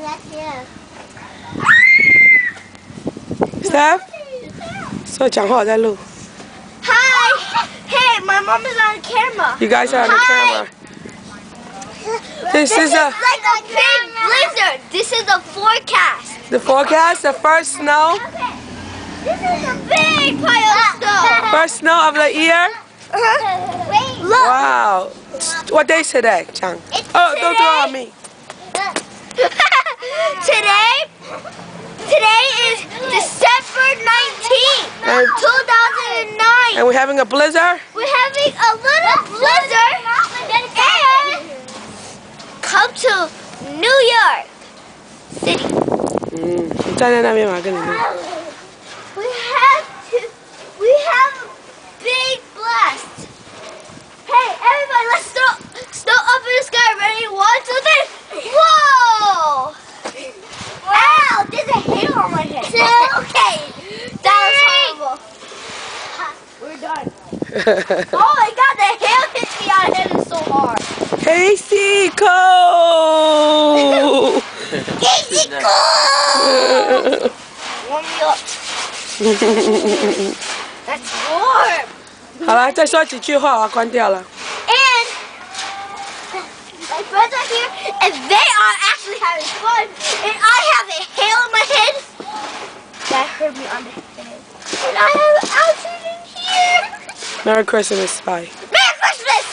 that's you. Steph? 所以讲话我在录。 Hi! Hey, my mom is on camera. You guys are on the camera. This is like a big blizzard. This is the forecast. the forecast, the first snow. Okay. This is a big pile of snow. First snow of the year. Wait. Look. Wow. What day is today, Chang? It's Oh, don't throw on me. Today is December 19th, 2009. And we're having a blizzard. We're having a little blizzard and come to New York City. 你站在那边嘛，跟你录。 We have a big blast. Hey, everybody, let's throw up in the sky. Ready? 1, 2, 3. Whoa! Ow! There's a hair on my head. Okay, that was horrible. We're done. Oh my God, the hair hit me on the head so hard. Casey Cole. Casey, go! Warm me up. That's warm. 好了，再说几句话，我要关掉了。 And my friends are here, and they are actually having fun. And I have a hair on my head. That hurt me on the head. And I have Alton in here. Merry Christmas, bye. Merry Christmas!